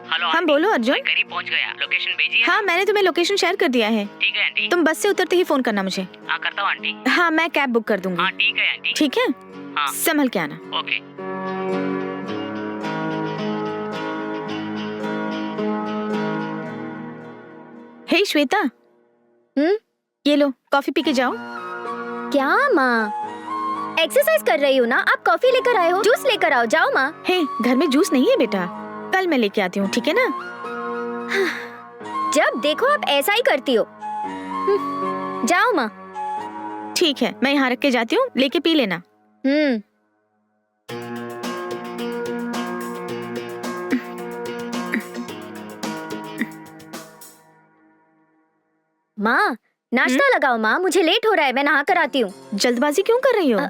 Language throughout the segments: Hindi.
हेलो हाँ आंटी, बोलो अर्जुन। मैं करीब पहुंच गया। लोकेशन भेजी है? हाँ मैंने तुम्हें लोकेशन शेयर कर दिया है। ठीक है आंटी। तुम बस से उतरते ही फोन करना मुझे। हाँ करता हूँ आंटी। हाँ मैं कैब बुक कर दूंगी। हाँ ठीक है आंटी। ठीक है, हाँ संभल के आना। ओके। हे श्वेता, ये लो कॉफी पी के जाओ। क्या माँ, एक्सरसाइज कर रही हो ना? आप कॉफी लेकर आए हो, जूस लेकर आओ। जाओ माँ। हे घर में जूस नहीं है बेटा, कल मैं लेके आती हूँ, ठीक है ना? जब देखो आप ऐसा ही करती हो। जाओ माँ। ठीक है, मैं यहाँ रख के जाती हूँ, लेके पी लेना। माँ नाश्ता लगाओ माँ, मुझे लेट हो रहा है, मैं नहा कर आती हूँ। जल्दबाजी क्यों कर रही हो?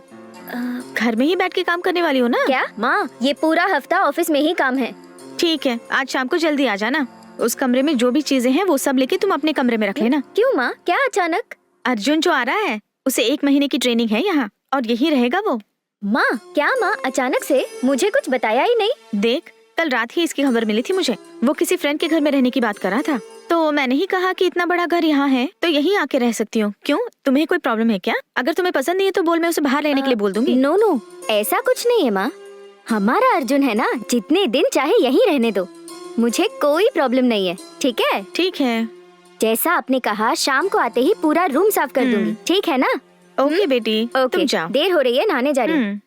घर में ही बैठ के काम करने वाली हो ना? क्या माँ, ये पूरा हफ्ता ऑफिस में ही काम है। ठीक है, आज शाम को जल्दी आ जाना। उस कमरे में जो भी चीजें हैं वो सब लेके तुम अपने कमरे में रख लेना। क्यों माँ, क्या अचानक? अर्जुन जो आ रहा है उसे 1 महीने की ट्रेनिंग है यहाँ, और यही रहेगा वो। माँ क्या माँ, अचानक से? मुझे कुछ बताया ही नहीं। देख, कल रात ही इसकी खबर मिली थी मुझे। वो किसी फ्रेंड के घर में रहने की बात कर रहा था, तो मैंने ही कहा कि इतना बड़ा घर यहाँ है तो यहीं आके रह सकती हूँ। क्यों, तुम्हें कोई प्रॉब्लम है क्या? अगर तुम्हें पसंद नहीं है तो बोल, मैं उसे बाहर रहने के लिए बोल दूंगी। नो नो, ऐसा कुछ नहीं है माँ। हमारा अर्जुन है ना, जितने दिन चाहे यहीं रहने दो, मुझे कोई प्रॉब्लम नहीं है। ठीक है? ठीक है, जैसा आपने कहा, शाम को आते ही पूरा रूम साफ कर दूंगी। ठीक है ना? ओके बेटी, ओके, तुम जाओ। देर हो रही है, नहाने जा रही हूँ।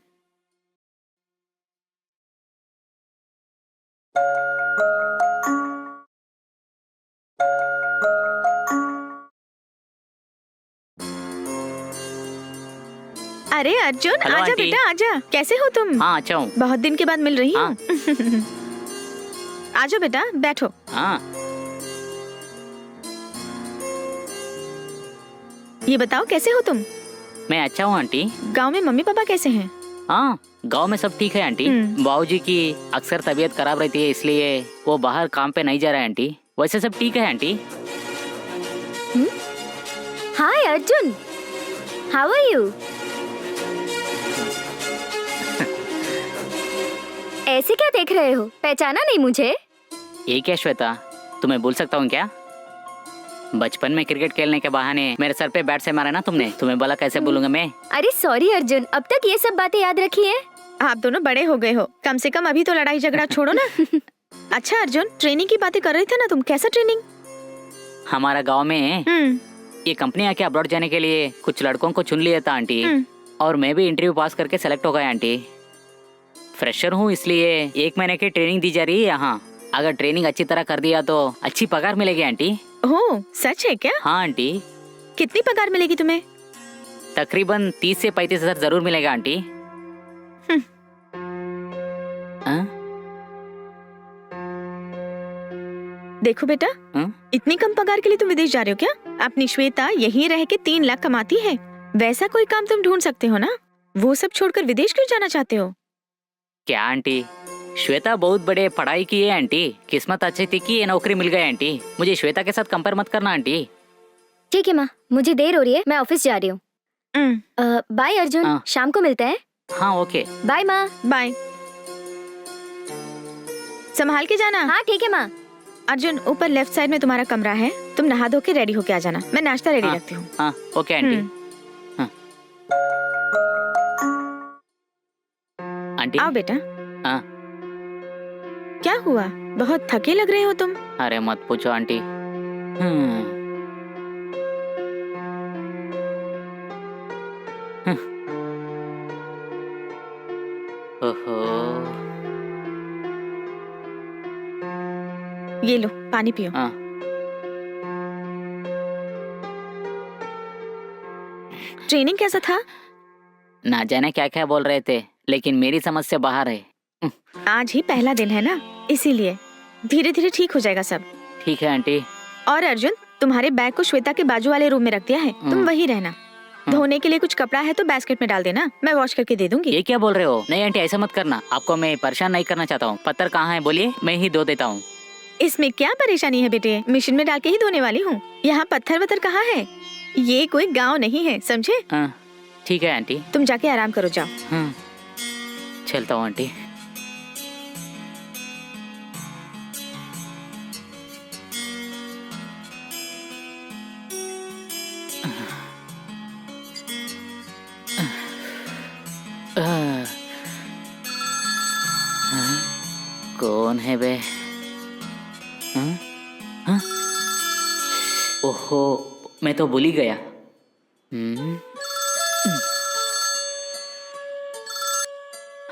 अरे अर्जुन, हेलो आजा आंटी। बेटा आजा। कैसे हो तुम? हाँ अच्छा हूँ। बहुत दिन के बाद मिल रही हाँ। हूँ। आजा बेटा, बैठो। हाँ ये बताओ कैसे हो तुम? मैं अच्छा हूँ आंटी। गांव में मम्मी पापा कैसे हैं? हाँ गांव में सब ठीक है आंटी। बाबूजी की अक्सर तबीयत खराब रहती है, इसलिए वो बाहर काम पे नहीं जा रहा है आंटी। वैसे सब ठीक है aunty. Hi Arjun, how are you? ऐसे क्या देख रहे हो? पहचाना नहीं मुझे? ये क्या श्वेता, तुम्हें भूल सकता हूँ क्या? बचपन में क्रिकेट खेलने के बहाने मेरे सर पे बैट से मारा ना तुमने, तुम्हें बोला कैसे भूलूंगा मैं? अरे सॉरी अर्जुन, अब तक ये सब बातें याद रखी हैं? आप दोनों बड़े हो गए हो, कम से कम अभी तो लड़ाई झगड़ा छोड़ो ना। अच्छा अर्जुन, ट्रेनिंग की बातें कर रहे थे ना तुम, कैसा ट्रेनिंग? हमारा गांव में ये कंपनी आके अब्रॉड जाने के लिए कुछ लड़कों को चुन लिया था आंटी, और मैं भी इंटरव्यू पास करके सेलेक्ट हो गया आंटी। फ्रेशर हूँ, इसलिए 1 महीने की ट्रेनिंग दी जा रही है यहाँ। अगर ट्रेनिंग अच्छी तरह कर दिया तो अच्छी पगार मिलेगी आंटी। ओह सच है क्या? हाँ आंटी। कितनी पगार मिलेगी तुम्हें? तकरीबन 30 से 35 हजार जरूर मिलेगा आंटी। देखो बेटा, इतनी कम पगार के लिए तुम विदेश जा रहे हो क्या? अपनी श्वेता यहीं रह के 3 लाख कमाती है, वैसा कोई काम तुम ढूंढ सकते हो ना। वो सब छोड़कर विदेश क्यों जाना चाहते हो? क्या आंटी, श्वेता बहुत बड़े पढ़ाई की है आंटी, किस्मत अच्छी थी कि ये नौकरी मिल गई आंटी। मुझे श्वेता के साथ कंपेयर मत करना आंटी। ठीक है माँ, मुझे देर हो रही है, मैं ऑफिस जा रही हूँ। बाय अर्जुन, शाम को मिलते हैं। हाँ ओके। बाय माँ। बाय, संभाल के जाना। हाँ ठीक है माँ। अर्जुन, ऊपर लेफ्ट साइड में तुम्हारा कमरा है, तुम नहा धो के रेडी होके आ जाना। मैं नाश्ता रेडी रखती हूँ। हाँ ओके आंटी। आंटी आओ बेटा। हाँ। क्या हुआ, बहुत थके लग रहे हो तुम? अरे मत पूछो आंटी। ओहो। ये लो पानी पियो। हाँ। ट्रेनिंग कैसा था? ना जाने क्या क्या बोल रहे थे, लेकिन मेरी समझ से बाहर है। आज ही पहला दिन है ना, इसीलिए धीरे धीरे ठीक हो जाएगा सब। ठीक है आंटी। और अर्जुन, तुम्हारे बैग को श्वेता के बाजू वाले रूम में रख दिया है, तुम वही रहना। धोने के लिए कुछ कपड़ा है तो बास्केट में डाल देना, मैं वॉश करके दे दूंगी। ये क्या बोल रहे हो? नहीं आंटी, ऐसा मत करना, आपको मैं परेशान नहीं करना चाहता हूँ। पत्थर कहाँ है बोलिए, मैं ही धो देता हूँ। इसमें क्या परेशानी है बेटे, मशीन में डाल के ही धोने वाली हूँ। यहाँ पत्थर वत्थर कहाँ है, ये कोई गाँव नहीं है, समझे? ठीक है आंटी। तुम जाके आराम करो, जाओ। चलता हूँ आंटी। कौन है बे? ओहो, मैं तो भूल ही गया।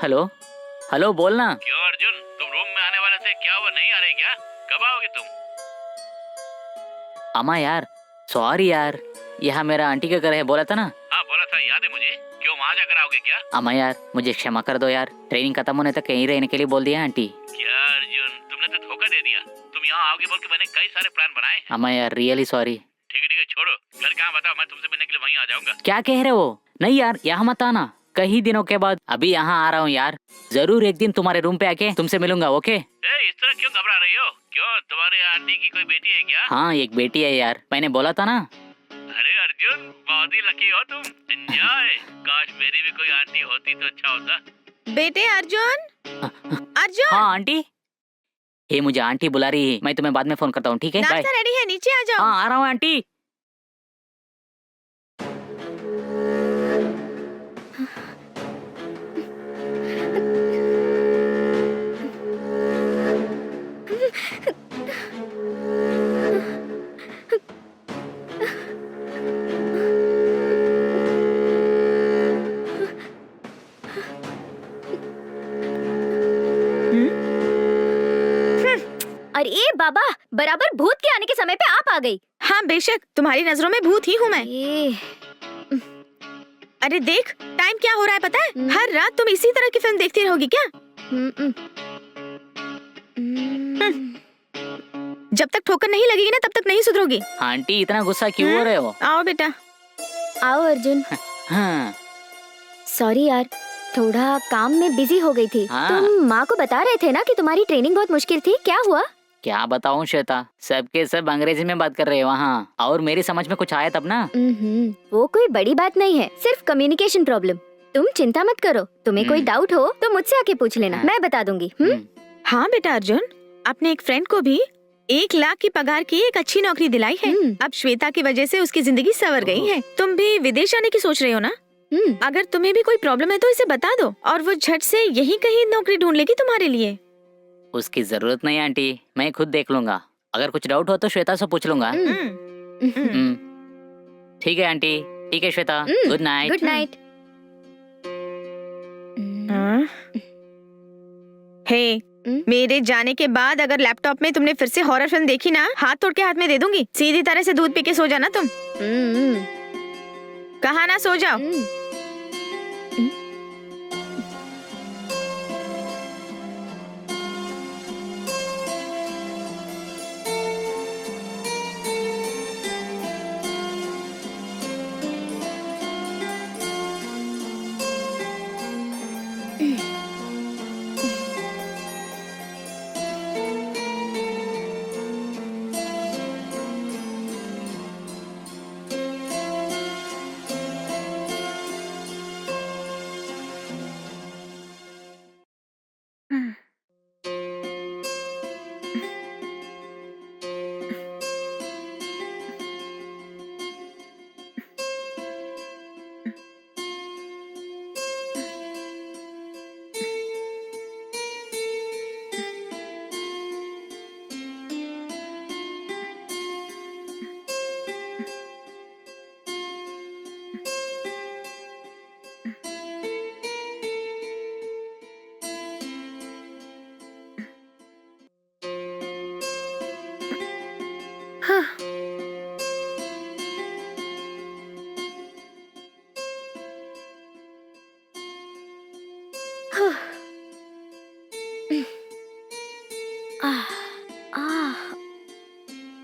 हेलो हेलो, बोलना। क्यों अर्जुन, तुम रूम में आने वाले थे, क्या हुआ, नहीं आ रहे क्या? कब आओगे तुम? अम्मा यार, सॉरी यार, यहाँ मेरा आंटी का घर है, बोला था ना। हाँ बोला था, याद है मुझे। क्यों, वहाँ जाकर आओगे क्या? अम्मा यार, मुझे क्षमा कर दो यार, ट्रेनिंग खत्म होने तक कहीं रहने के लिए बोल दिया आंटी। क्या अर्जुन, तुमने तो धोखा दे दिया। तुम यहाँ आओगे बोल के मैंने कई सारे प्लान बनाए। अम्मा यार, रियली सॉरी। ठीक है, छोड़ो, घर कहाँ बताओ, मैं तुमसे मिलने के लिए वहीं आ जाऊंगा। क्या कह रहे हो? नहीं यार, यहाँ मत आना, कई दिनों के बाद अभी यहाँ आ रहा हूँ यार। जरूर एक दिन तुम्हारे रूम पे आके तुमसे मिलूंगा, ओके? इस तरह क्यों घबरा रही हो? क्यों, तुम्हारे आंटी की कोई बेटी है क्या? हाँ, एक बेटी है यार, मैंने बोला था ना। अरे अर्जुन, बहुत ही लकी हो तुम, एंजॉय। काश मेरी भी कोई आंटी होती तो अच्छा होता। बेटे अर्जुन, अर्जुन। हाँ आंटी, ये मुझे आंटी बुला रही है, मैं तुम्हें बाद में फोन करता हूँ, ठीक है? बाय। नाश्ता रेडी है, नीचे आ जाओ। हाँ, आ रहा हूँ आंटी। अरे बाबा, बराबर भूत के आने के समय पे आप आ गई। हाँ बेशक, तुम्हारी नजरों में भूत ही हूँ मैं। अरे देख, टाइम क्या हो रहा है पता है? हर रात तुम इसी तरह की फिल्म देखती रहोगी क्या? जब तक ठोकर नहीं लगेगी ना, तब तक नहीं सुधरोगी। आंटी, इतना गुस्सा क्यों हो रहे हो? आओ बेटा। आओ अर्जुन। हाँ। सॉरी यार, थोड़ा काम में बिजी हो गई थी। हाँ। तुम माँ को बता रहे थे ना कि तुम्हारी ट्रेनिंग बहुत मुश्किल थी, क्या हुआ? क्या बताऊं श्वेता, सबके सब अंग्रेजी में बात कर रहे हैं वहाँ, और मेरी समझ में कुछ आया तब ना। वो कोई बड़ी बात नहीं है, सिर्फ कम्युनिकेशन प्रॉब्लम। तुम चिंता मत करो, तुम्हें कोई डाउट हो तो मुझसे आके पूछ लेना, मैं बता दूंगी। हाँ बेटा अर्जुन, अपने एक फ्रेंड को भी 1 लाख की पगार की एक अच्छी नौकरी दिलाई है। अब श्वेता की वजह से उसकी जिंदगी संवर गई है। तुम भी विदेश जाने की सोच रहे हो ना? अगर तुम्हें भी कोई प्रॉब्लम है तो इसे बता दो, और वो झट से यही कहीं नौकरी ढूंढ लेगी तुम्हारे लिए। उसकी जरूरत नहीं आंटी, मैं खुद देख लूंगा। अगर कुछ डाउट हो तो श्वेता से पूछ लूंगा। ठीक है आंटी, ठीक है Shweta, good night. Good night. Hey, मेरे जाने के बाद अगर लैपटॉप में तुमने फिर से हॉरर फिल्म देखी ना, हाथ तोड़ के हाथ में दे दूंगी। सीधी तरह से दूध पी के सो जाना तुम। कहा ना, सो जाओ।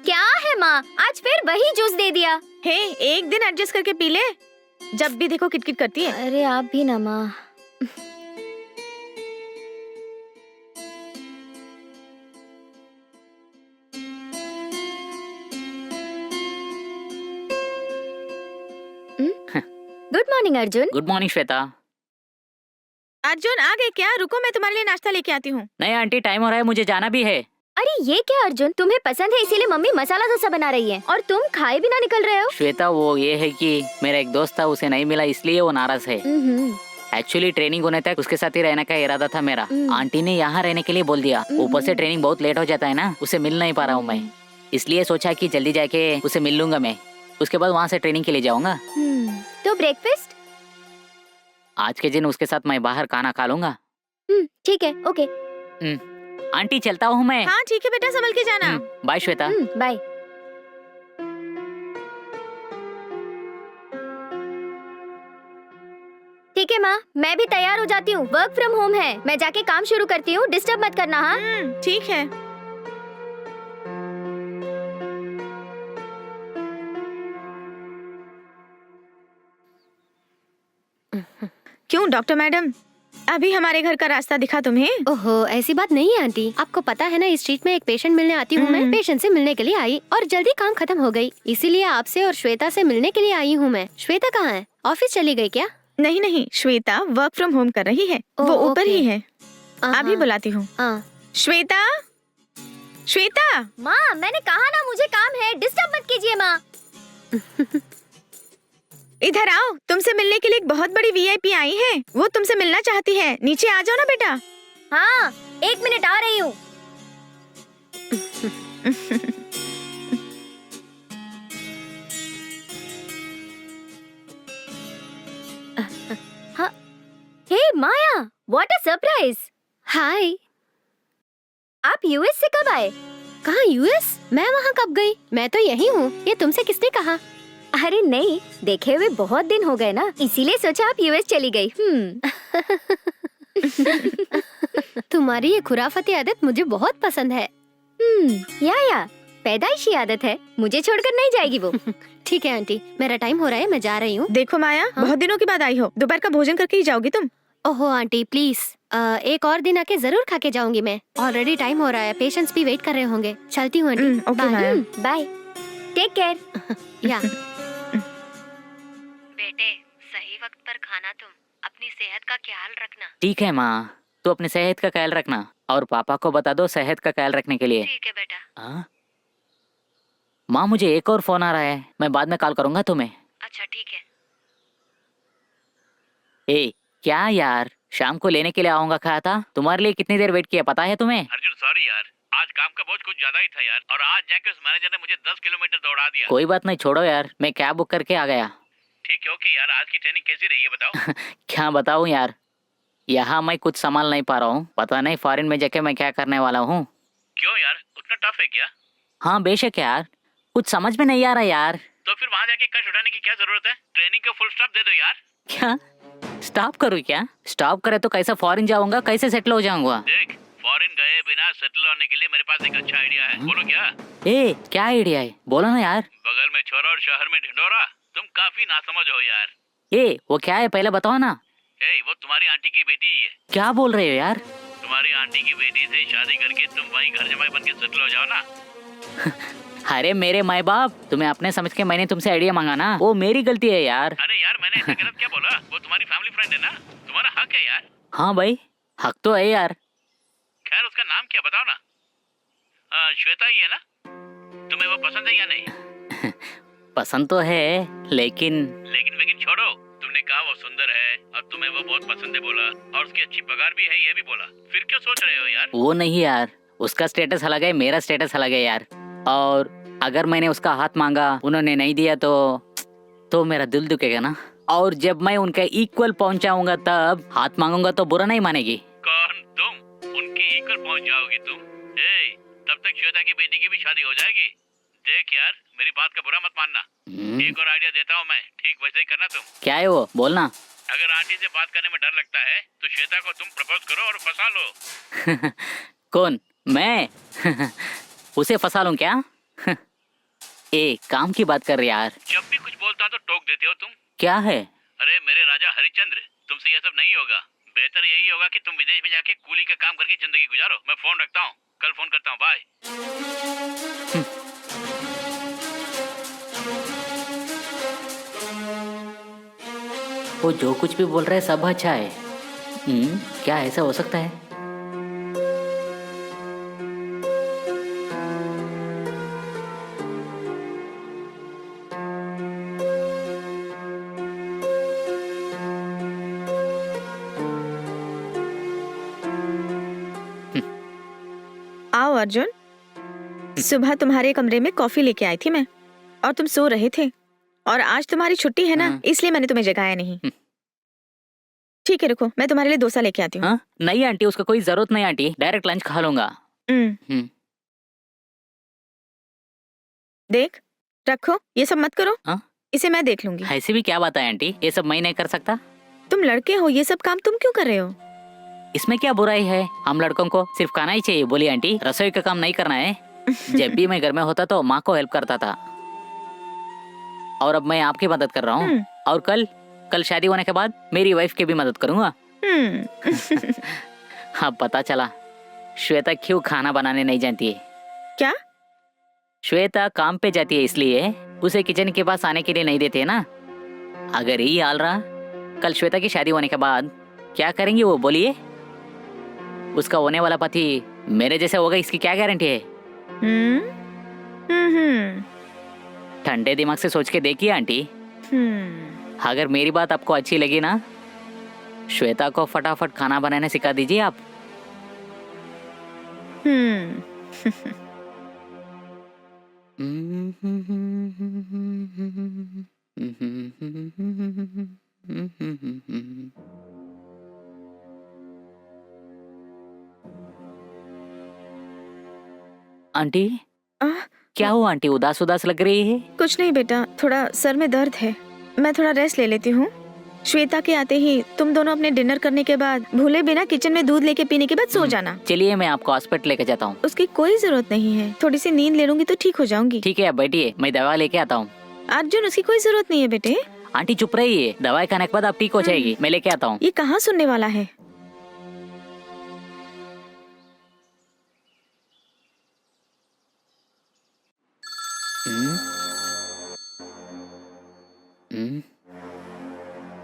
क्या है माँ, आज फिर वही जूस दे दिया। हे, एक दिन एडजस्ट करके पी ले, जब भी देखो किटकिट करती है। अरे आप भी ना माँ। Good morning Arjun. Good morning Shweta. Arjun आ गए क्या? रुको, मैं तुम्हारे लिए नाश्ता लेके आती हूँ। नहीं आंटी, टाइम हो रहा है, मुझे जाना भी है। अरे ये क्या अर्जुन, तुम्हें पसंद है इसीलिए मम्मी मसाला डोसा बना रही है और तुम खाए बिना निकल रहे हो। श्वेता, वो ये है कि मेरा एक दोस्त था, उसे नहीं मिला इसलिए वो नाराज है। एक्चुअली ट्रेनिंग होने तक उसके साथ ही रहने का इरादा था मेरा। आंटी ने यहाँ रहने के लिए बोल दिया। ऊपर से ट्रेनिंग बहुत लेट हो जाता है ना, उसे मिल नहीं पा रहा हूँ मैं, इसलिए सोचा कि जल्दी जाके उसे मिल लूंगा मैं, उसके बाद वहाँ से ट्रेनिंग के लिए जाऊंगा। तो ब्रेकफास्ट आज के दिन उसके साथ मैं बाहर खाना खा लूंगा। ठीक है, ओके। आंटी चलता हूँ मैं। हाँ ठीक है बेटा, संभल के जाना। बाय श्वेता। बाय। ठीक है माँ, मैं भी तैयार हो जाती हूँ। वर्क फ्रॉम होम है, मैं जाके काम शुरू करती हूँ, डिस्टर्ब मत करना। हाँ ठीक है। क्यों डॉक्टर मैडम, अभी हमारे घर का रास्ता दिखा तुम्हें? ओहो, ऐसी बात नहीं है आंटी। आपको पता है ना, इस स्ट्रीट में एक पेशेंट मिलने आती हूँ मैं। पेशेंट से मिलने के लिए आई और जल्दी काम खत्म हो गई, इसीलिए आपसे और श्वेता से मिलने के लिए आई हूँ मैं। श्वेता कहाँ है? ऑफिस चली गई क्या? नहीं नहीं, श्वेता वर्क फ्रॉम होम कर रही है, वो ऊपर ही है। अभी बुलाती हूँ। श्वेता, श्वेता। माँ मैंने कहा ना मुझे काम है, डिस्टर्ब मत कीजिए माँ। इधर आओ, तुमसे मिलने के लिए एक बहुत बड़ी वीआईपी आई है, वो तुमसे मिलना चाहती है। नीचे आ जाओ ना बेटा। हाँ 1 मिनट आ रही हूँ। हे माया, व्हाट अ सरप्राइज। हाय। आप यूएस से कब आए? कहाँ यूएस? मैं वहाँ कब गई? मैं तो यही हूँ। ये तुमसे किसने कहा? अरे नहीं, देखे हुए बहुत दिन हो गए ना, इसीलिए सोचा आप यूएस चली गई। तुम्हारी ये खुराफती आदत मुझे बहुत पसंद है। या पैदाइशी आदत है, मुझे छोड़कर नहीं जाएगी वो। ठीक है आंटी, मेरा टाइम हो रहा है, मैं जा रही हूँ। देखो माया, बहुत दिनों के बाद आई हो, दोपहर का भोजन करके ही जाओगी तुम? ओहो आंटी प्लीज, एक और दिन आके जरूर खा के जाऊंगी मैं। ऑलरेडी टाइम हो रहा है, पेशेंट्स भी वेट कर रहे होंगे। चलती हूँ aunty. Okay Maya. Bye, take care. या बेटे, सही वक्त पर खाना, तुम अपनी सेहत का ख्याल रखना। ठीक है माँ, तू अपनी सेहत का ख्याल रखना और पापा को बता दो सेहत का ख्याल रखने के लिए। ठीक है बेटा। माँ मुझे एक और फोन आ रहा है, मैं बाद में कॉल करूंगा तुम्हें। अच्छा ठीक है। ए क्या यार, शाम को लेने के लिए आऊंगा कहा था, तुम्हारे लिए कितनी देर वेट किया पता है तुम्हें? अर्जुन सॉरी यार, आज काम का बोझ कुछ ज्यादा ही था यार, और आज जाके उस मैनेजर ने मुझे 10 किलोमीटर दौड़ा दिया। कोई बात नहीं, छोड़ो यार, मैं कैब बुक करके आ गया। ठीक है ओके यार, आज की ट्रेनिंग कैसी रही है बताओ। क्या बताऊं यार, यहाँ मैं कुछ संभाल नहीं पा रहा हूँ, पता नहीं फॉरेन में जाके मैं क्या करने वाला हूँ। क्यों यार, उतना टफ है क्या? हाँ बेशक यार, कुछ समझ में नहीं आ रहा यार। तो फिर वहाँ जाके कष्ट उठाने की क्या जरूरत है? ट्रेनिंग को फुल स्टॉप दे दो यार। क्या स्टॉप करूँ? क्या स्टॉप करे तो कैसे फॉरेन जाऊंगा, कैसे सेटल हो जाऊंगा? देख, फॉरेन गए बिना सेटल होने के लिए मेरे पास एक अच्छा आइडिया है, बोलो क्या? ए क्या आइडिया है, बोलो ना यार। बगल में छोरा और शहर में ढिंडोरा, तुम काफी नासमझ हो यार। ए वो क्या है, पहले बताओ ना। वो तुम्हारी आंटी की बेटी ही है। क्या बोल रहे हो यार? तुम्हारी आंटी की बेटी से शादी करके तुम वहीं घर जमाई बन के सेटल हो जाओ ना। अरे मेरे माँ बाप, तुम्हें अपने समझ के मैंने तुमसे आइडिया मांगा ना, वो मेरी गलती है यार। अरे यार मैंने ऐसा गलत क्या बोला? वो तुम्हारी फैमिली फ्रेंड है ना, तुम्हारा हक है यार। हाँ भाई, हक तो है यार। खैर उसका नाम क्या बताओ ना। श्वेता ही है ना? तुम्हें वो पसंद है या नहीं? पसंद तो है लेकिन लेकिन छोड़ो, तुमने कहा वो सुंदर है और तुम्हें वो बहुत पसंद है बोला, और उसकी अच्छी पगार भी है ये भी बोला, फिर क्यों सोच रहे हो यार? वो नहीं यार, उसका स्टेटस अलग है, मेरा स्टेटस अलग है यार। और अगर मैंने उसका हाथ मांगा, उन्होंने नहीं दिया तो मेरा दिल दुखेगा ना। और जब मैं उनके इक्वल पहुंचाऊंगा तब हाथ मांगूंगा तो बुरा नहीं मानेगी। कौन? तुम उनके इक्वल पहुंच जाओगी तुम? तब तक श्वेता की बेटी की भी शादी हो जाएगी। देख यार, मेरी बात का बुरा मत मानना, एक और आइडिया देता हूँ मैं, ठीक वैसे ही करना तुम। क्या है वो, बोलना। अगर आंटी से बात करने में डर लगता है तो श्वेता को तुम प्रपोज करो और फंसा लो। कौन, मैं? उसे फंसा लूं क्या? ए, काम की बात कर रहे यार। जब भी कुछ बोलता तो टोक देते हो तुम। क्या है? अरे मेरे राजा हरिश्चंद्र, तुमसे ये सब नहीं होगा। बेहतर यही होगा कि तुम विदेश में जाके कूली का काम करके जिंदगी गुजारो। मैं फोन रखता हूँ, कल फोन करता हूँ, बाय। वो जो कुछ भी बोल रहा है सब अच्छा है। क्या ऐसा हो सकता है? आओ अर्जुन, सुबह तुम्हारे कमरे में कॉफी लेके आई थी मैं, और तुम सो रहे थे। और आज तुम्हारी छुट्टी है ना, इसलिए मैंने तुम्हें जगाया नहीं। ठीक है, रुको, मैं तुम्हारे लिए डोसा लेके आती हूँ। नहीं आंटी, उसका कोई जरूरत नहीं आंटी, डायरेक्ट लंच खा लूंगा। देख, रखो, ये सब मत करो। हाँ? इसे मैं देख लूंगी। ऐसी भी क्या बात है आंटी, ये सब मैं नहीं कर सकता। तुम लड़के हो, ये सब काम तुम क्यों कर रहे हो? इसमें क्या बुराई है? हम लड़कों को सिर्फ खाना ही चाहिए। बोलिए आंटी, रसोई का काम नहीं करना है। जब भी मैं घर में होता तो माँ को हेल्प करता था, और अब मैं आपकी मदद कर रहा हूँ। और कल शादी होने के बाद मेरी वाइफ की भी मदद करूंगा। हाँ, पता चला श्वेता क्यों खाना बनाने नहीं जानती है। क्या? श्वेता काम पे जाती है, इसलिए उसे किचन के पास आने के लिए नहीं देते ना। अगर यही हाल रहा कल श्वेता की शादी होने के बाद, क्या करेंगी वो, बोलिए? उसका होने वाला पति मेरे जैसे होगा, इसकी क्या गारंटी है? ठंडे दिमाग से सोच के देखिए आंटी। अगर मेरी बात आपको अच्छी लगी ना, श्वेता को फटाफट खाना बनाने सिखा दीजिए आप। आंटी, क्या हुआ आंटी, उदास उदास लग रही है? कुछ नहीं बेटा, थोड़ा सर में दर्द है, मैं थोड़ा रेस्ट ले लेती हूँ। श्वेता के आते ही तुम दोनों अपने डिनर करने के बाद भूले बिना किचन में दूध लेके पीने के बाद सो जाना। चलिए, मैं आपको हॉस्पिटल लेके जाता हूँ। उसकी कोई जरूरत नहीं है, थोड़ी सी नींद ले लूंगी तो ठीक हो जाऊंगी। ठीक है, आप बैठिए, मैं दवा लेके आता हूँ। अर्जुन, उसकी कोई जरूरत नहीं है बेटे। आंटी चुप रहिए, दवाई खाने के बाद आप ठीक हो जाएगी, मैं लेके आता हूँ। ये कहाँ सुनने वाला है?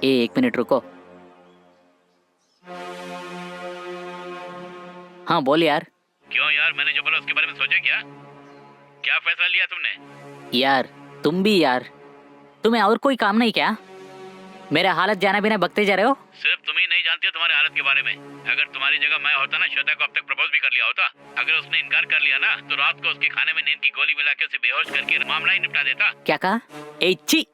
एक मिनट रुको। हाँ बोल यार। क्यों यार, मैंने जो बोला उसके बारे में सोचा क्या? क्या फैसला लिया तुमने? यार तुम भी यार, तुम्हें और कोई काम नहीं क्या? मेरे हालत जाना बिना बकते जा रहे हो। सिर्फ तुम ही नहीं जानते हो तुम्हारे हालत के बारे में। अगर तुम्हारी जगह मैं होता ना, श्वेता को अब तक प्रपोज भी कर लिया होता। अगर उसने इनकार कर लिया ना, तो रात को उसके खाने में नींद की गोली मिला के उसे बेहोश करके मामला ही निपटा देता। क्या कहा? ए छी,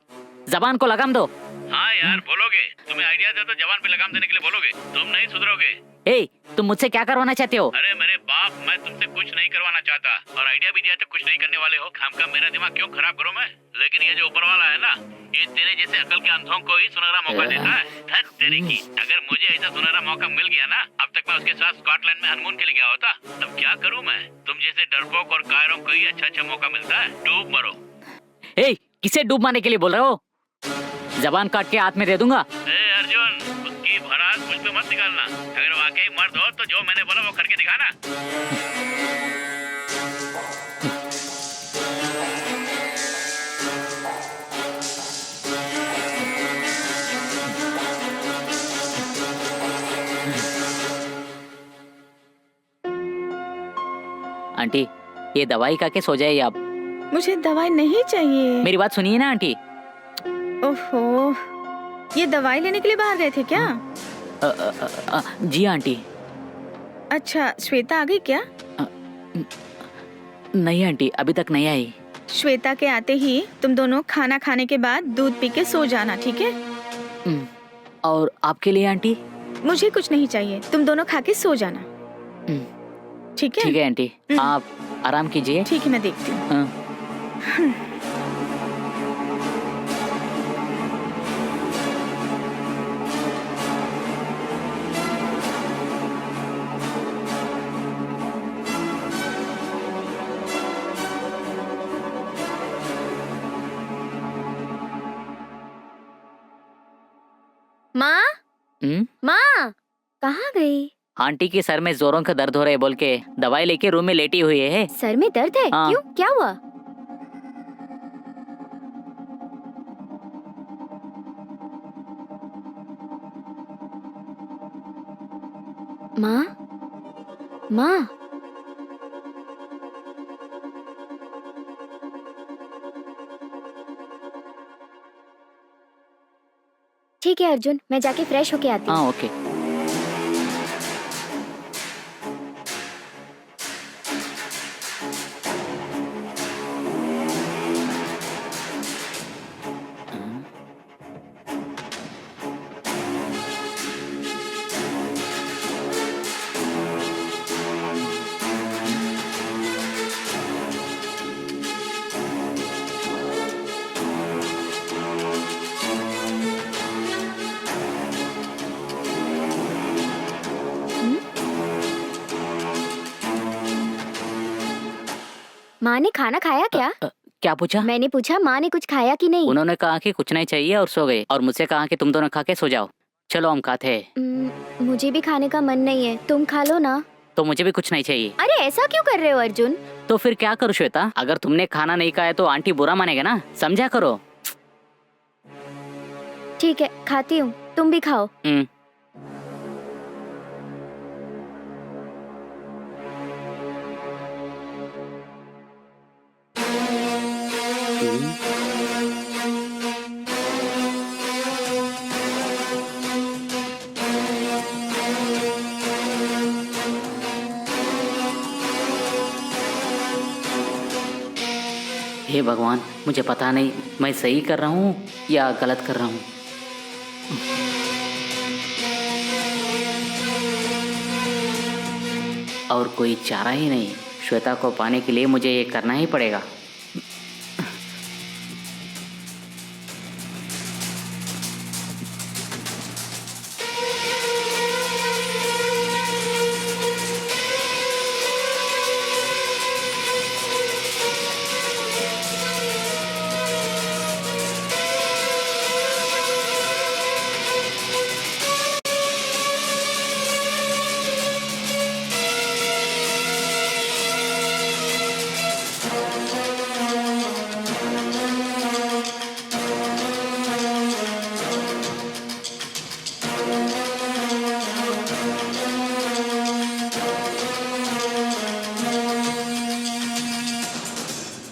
जबान को लगाम दो। हाँ यार, बोलोगे। तुम्हें आइडिया दे तो जवान पे लगाम देने के लिए बोलोगे। तुम नहीं सुधरोगे। ए, तुम मुझसे क्या करवाना चाहते हो? अरे मेरे बाप, मैं तुमसे कुछ नहीं करवाना चाहता, और आइडिया भी दिया तो कुछ नहीं करने वाले हो। खामखा मेरा दिमाग क्यों खराब करूं मैं? लेकिन ये जो ऊपर वाला है ना, ये तेरे जैसे अकल के अंधों को ही सुनहरा मौका देता है। धत तेरी की, अगर मुझे ऐसा सुनहरा मौका मिल गया ना, अब तक मैं उसके साथ स्कॉटलैंड में हनीमून के लिए गया होता। तब क्या करूं मैं? तुम जैसे डरपोक और कायरों को ही अच्छा मौका मिलता है। डूब मरो। ए, किसे डूब मारने के लिए बोल रहे हो? जबान काट के हाथ में दे दूंगा। ए अर्जुन, उसकी भड़ास मुझ पे मत निकालना। अगर वाकई मर्द हो तो जो मैंने बोला वो करके दिखाना। आंटी, ये दवाई खा के सो जाइए आप। मुझे दवाई नहीं चाहिए। मेरी बात सुनिए ना आंटी। ओहो, ये दवाई लेने के लिए बाहर गए थे क्या? जी आंटी। अच्छा, श्वेता आ गई क्या? नहीं आंटी, अभी तक नहीं आई। श्वेता के आते ही तुम दोनों खाना खाने के बाद दूध पी के सो जाना, ठीक है? और आपके लिए आंटी? मुझे कुछ नहीं चाहिए, तुम दोनों खा के सो जाना, ठीक है? ठीक है आंटी, आप आराम कीजिए। ठीक है, मैं देखती हूँ। कहाँ गई? आंटी की सर में जोरों का दर्द हो रहा है बोल के दवाई लेके रूम में लेटी हुई है। सर में दर्द है? हाँ। क्यों, क्या हुआ? माँ, माँ, ठीक है अर्जुन, मैं जाके फ्रेश होके आती हूँ। हाँ ओके। माँ ने खाना खाया क्या? क्या पूछा? मैंने पूछा माँ ने कुछ खाया कि नहीं? उन्होंने कहा कि कुछ नहीं चाहिए और सो गए, और मुझसे कहा कि तुम दोनों खा के सो जाओ। चलो हम खाते हैं। मुझे भी खाने का मन नहीं है, तुम खा लो ना। तो मुझे भी कुछ नहीं चाहिए। अरे ऐसा क्यों कर रहे हो अर्जुन? तो फिर क्या करूँ श्वेता? अगर तुमने खाना नहीं खाया तो आंटी बुरा मानेगा ना, समझा करो। ठीक है, खाती हूँ, तुम भी खाओ। हे भगवान, मुझे पता नहीं मैं सही कर रहा हूँ या गलत कर रहा हूँ। और कोई चारा ही नहीं, श्वेता को पाने के लिए मुझे ये करना ही पड़ेगा।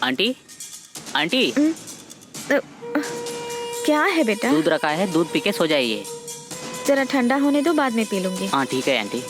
आंटी, आंटी, क्या है बेटा? दूध रखा है, दूध पी के सो जाइए। जरा ठंडा होने दो, बाद में पी लूंगी। हाँ ठीक है आंटी।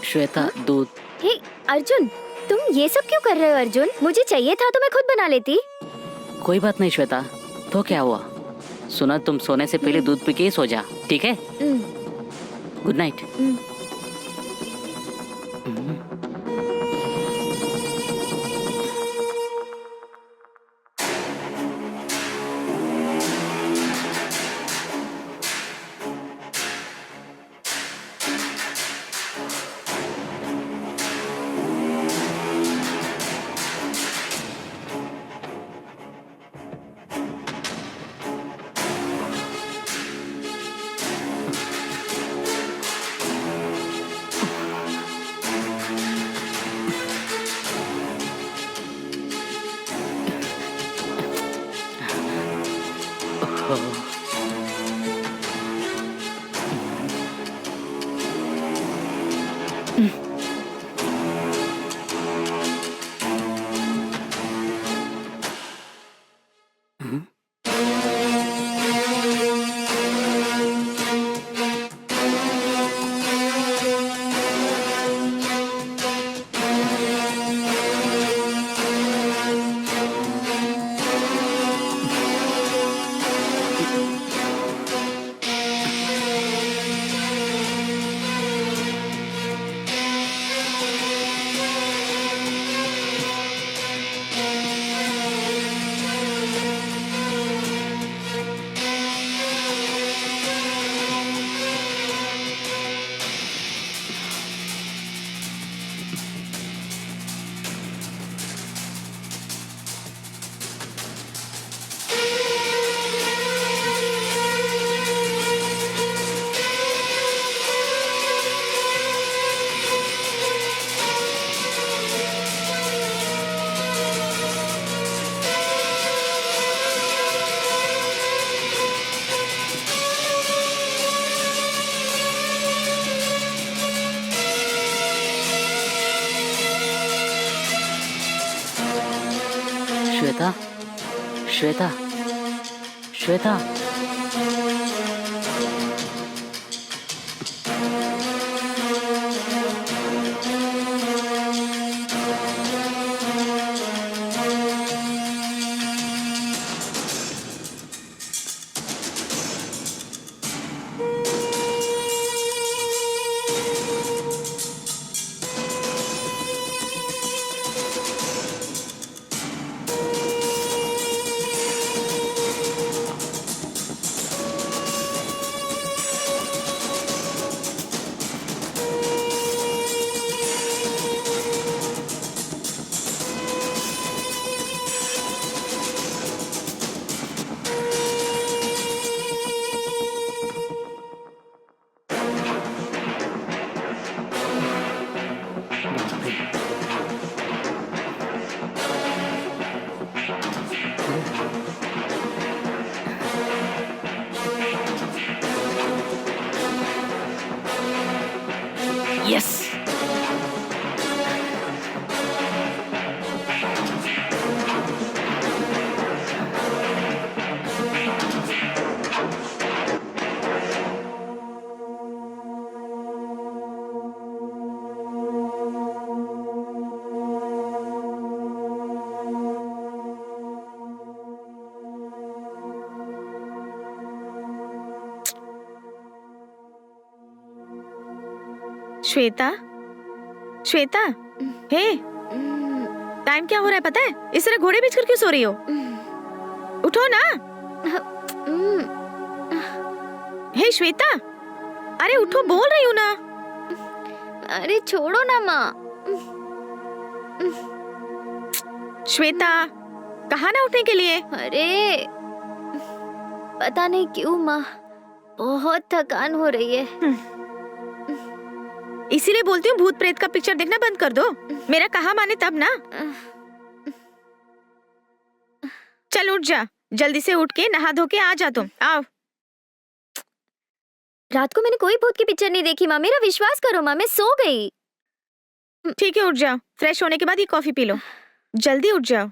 श्वेता, दूध। हे अर्जुन, तुम ये सब क्यों कर रहे हो अर्जुन? मुझे चाहिए था तो मैं खुद बना लेती। कोई बात नहीं श्वेता, तो क्या हुआ? सुना, तुम सोने से पहले दूध पी के ही सो जा, ठीक है? Good night. Shweta, Shweta, Shweta. Yes. Shweta, Shweta, hey, time क्या हो रहा है पता है? इस तरह घोड़े बेच कर क्यों सो रही हो? उठो ना। हे श्वेता, अरे उठो, बोल रही हूँ ना। अरे छोड़ो ना माँ। श्वेता, कहा ना उठने के लिए। अरे पता नहीं क्यों माँ, बहुत थकान हो रही है। इसीलिए बोलती हूँ भूत प्रेत का पिक्चर देखना बंद कर दो। मेरा कहा माने तब ना। चल उठ जा, जल्दी से उठ के नहा धो के आ जा तुम। आओ। रात को मैंने कोई भूत की पिक्चर नहीं देखी माँ, मेरा विश्वास करो माँ, मैं सो गई। ठीक है, उठ जाओ। फ्रेश होने के बाद ये कॉफी पी लो। जल्दी उठ जाओ।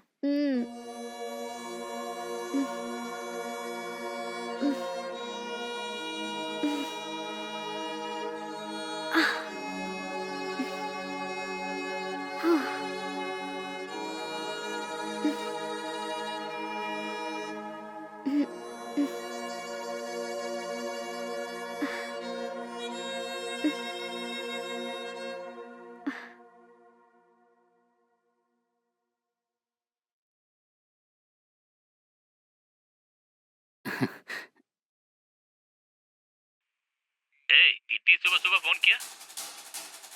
इतनी सुबह सुबह फोन किया?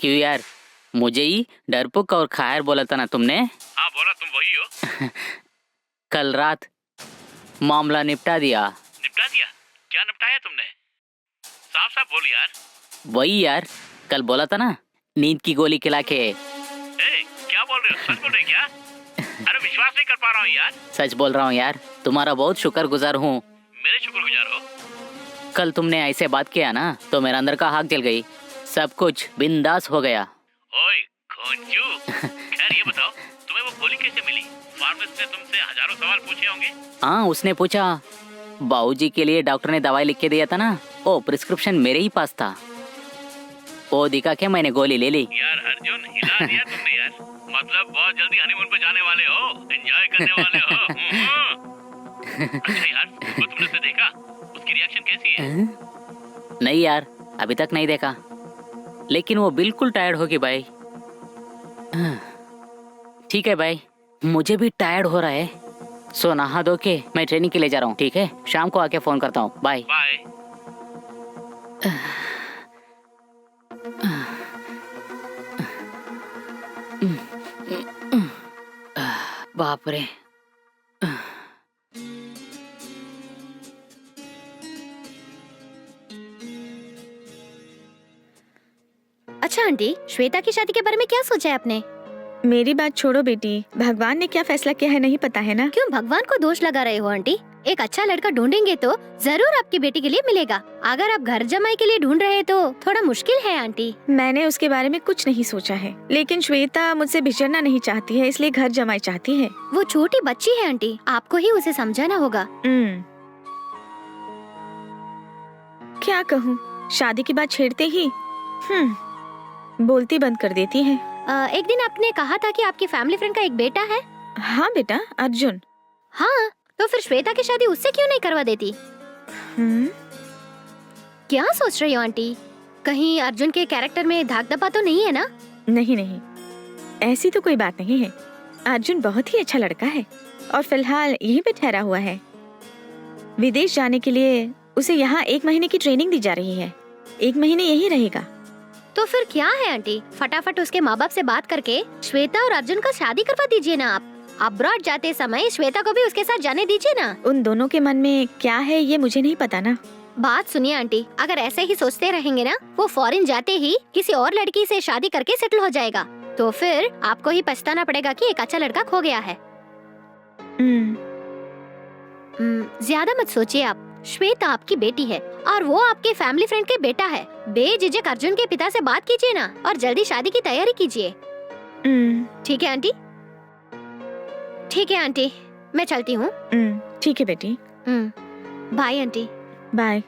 क्यों यार, मुझे ही डरपोक और खायर बोला था ना तुमने? हाँ बोला, तुम वही हो। कल रात मामला निपटा दिया। निपटा दिया? क्या निपटाया तुमने? साफ साफ बोल यार। वही यार, कल बोला था ना, नींद की गोली खिला के। क्या बोल रहे हो? सच बोल रहे क्या? अरे विश्वास नहीं कर पा रहा हूँ यार। सच बोल रहा हूँ यार, तुम्हारा बहुत शुक्रगुजार हूँ। मेरे शुक्रगुजार हो? कल तुमने ऐसे बात किया ना तो मेरा अंदर का आग जल गई, सब कुछ बिंदास हो गया। ओए खोंचू, खैर ये बताओ, तुम्हें वो गोली कैसे मिली? फार्मेसिस्ट ने तुमसे हजारों सवाल पूछे होंगे। हाँ, उसने पूछा। बाबूजी के लिए डॉक्टर ने दवाई लिख के दिया था ना, वो प्रिस्क्रिप्शन मेरे ही पास था। वो दिखा के मैंने गोली ले ली। यार अर्जुन, हिला दिया तुमने यार। मतलब बहुत जल्दी हनीमून पे जाने वाले हो, एंजॉय करने वाले हो। अच्छा यार, वो तुमने उसे देखा? उसकी रिएक्शन कैसी है? नहीं यार, अभी तक नहीं देखा, लेकिन वो बिल्कुल टायर्ड होगी भाई। ठीक है भाई, मुझे भी टायर्ड हो रहा है, सो नहा धो के मैं ट्रेनिंग के लिए जा रहा हूँ। ठीक है, शाम को आके फोन करता हूँ। Bye bye. बाप रे। अच्छा आंटी, श्वेता की शादी के बारे में क्या सोचा है आपने? मेरी बात छोड़ो बेटी, भगवान ने क्या फैसला किया है नहीं पता है ना। क्यों भगवान को दोष लगा रहे हो आंटी? एक अच्छा लड़का ढूंढेंगे तो जरूर आपकी बेटी के लिए मिलेगा। अगर आप घर जमाई के लिए ढूंढ रहे हैं तो थोड़ा मुश्किल है आंटी। मैंने उसके बारे में कुछ नहीं सोचा है, लेकिन श्वेता मुझसे बिछड़ना नहीं चाहती है, इसलिए घर जमाई चाहती है। वो छोटी बच्ची है आंटी, आपको ही उसे समझाना होगा। क्या कहूँ, शादी की बात छेड़ते ही बोलती बंद कर देती है। एक दिन आपने कहा था कि आपकी फैमिली फ्रेंड का एक बेटा है। हाँ बेटा, अर्जुन। हाँ, तो फिर श्वेता की शादी उससे क्यों नहीं करवा देती? क्या सोच रही हो आंटी? कहीं अर्जुन के कैरेक्टर में धाक धब्बा तो नहीं है ना? नहीं नहीं, ऐसी तो कोई बात नहीं है। अर्जुन बहुत ही अच्छा लड़का है और फिलहाल यहीं पे ठहरा हुआ है। विदेश जाने के लिए उसे यहाँ 1 महीने की ट्रेनिंग दी जा रही है। 1 महीने यहीं रहेगा। तो फिर क्या है आंटी, फटाफट उसके माँ बाप से बात करके श्वेता और अर्जुन का शादी करवा दीजिए ना। आप अब्रॉड जाते समय श्वेता को भी उसके साथ जाने दीजिए ना। उन दोनों के मन में क्या है ये मुझे नहीं पता ना। बात सुनिए आंटी, अगर ऐसे ही सोचते रहेंगे ना, वो फॉरेन जाते ही किसी और लड़की से शादी करके सेटल हो जाएगा। तो फिर आपको ही पछताना पड़ेगा कि एक अच्छा लड़का खो गया है। ज्यादा मत सोचिए आप। श्वेता आपकी बेटी है और वो आपके फैमिली फ्रेंड के बेटा है। बेझिझक अर्जुन के पिता से बात कीजिए ना और जल्दी शादी की तैयारी कीजिए। ठीक है आंटी? ठीक है आंटी, मैं चलती हूँ। ठीक है बेटी। Bye aunty. बाय।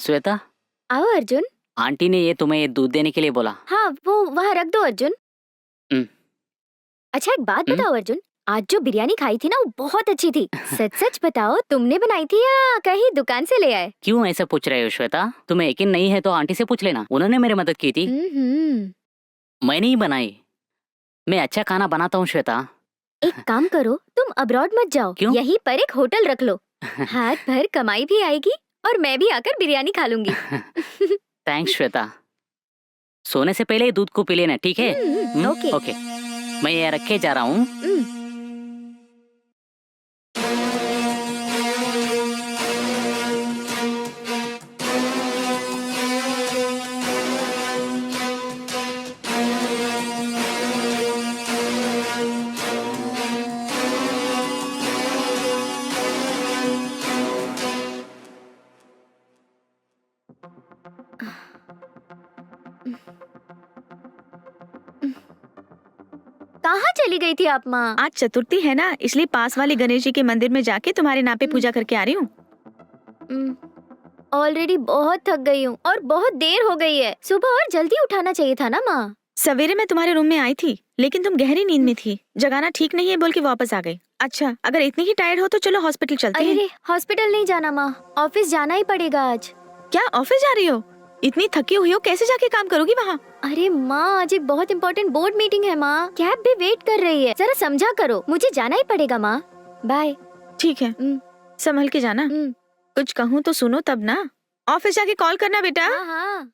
श्वेता, आओ अर्जुन। आंटी ने ये तुम्हें ये दूध देने के लिए बोला। हाँ, वो वहाँ रख दो अर्जुन। अच्छा, एक बात बताओ अर्जुन, आज जो बिरयानी खाई थी ना वो बहुत अच्छी थी। सच सच बताओ, तुमने बनाई थी या कहीं दुकान से ले आए? क्यों ऐसे पूछ रहे हो श्वेता? तुम्हें यकीन नहीं है तो आंटी से पूछ लेना, उन्होंने मेरी मदद की थी। मैंने ही बनाई। मैं अच्छा खाना बनाता हूँ श्वेता। एक काम करो, तुम अब्रॉड मत जाओ। क्यों? यहीं पर एक होटल रख लो। हाथ भर कमाई भी आएगी और मैं भी आकर बिरयानी खा लूंगी। थैंक्स श्वेता। सोने से पहले ही दूध को पी लेना, ठीक है? ओके। ओके, मैं ये रखे जा रहा हूँ। कहाँ चली गई थी आप माँ? आज चतुर्थी है ना, इसलिए पास वाले गणेश जी के मंदिर में जाके तुम्हारे नाम पे पूजा करके आ रही हूँ। ऑलरेडी बहुत थक गई हूँ और बहुत देर हो गई है। सुबह और जल्दी उठाना चाहिए था ना माँ। सवेरे मैं तुम्हारे रूम में आई थी, लेकिन तुम गहरी नींद में थी। जगाना ठीक नहीं है बोल के वापस आ गई। अच्छा, अगर इतनी ही टायर्ड हो तो चलो हॉस्पिटल चलते हैं। अरे हॉस्पिटल नहीं जाना माँ, ऑफिस जाना ही पड़ेगा आज। क्या ऑफिस जा रही हो? इतनी थकी हुई हो, कैसे जाके काम करोगी वहाँ? अरे माँ, आज एक बहुत इम्पोर्टेंट बोर्ड मीटिंग है माँ। कैब भी वेट कर रही है, जरा समझा करो। मुझे जाना ही पड़ेगा माँ। बाय। ठीक है, संभल के जाना। कुछ कहूँ तो सुनो तब ना। ऑफिस जाके कॉल करना बेटा। हाँ हाँ।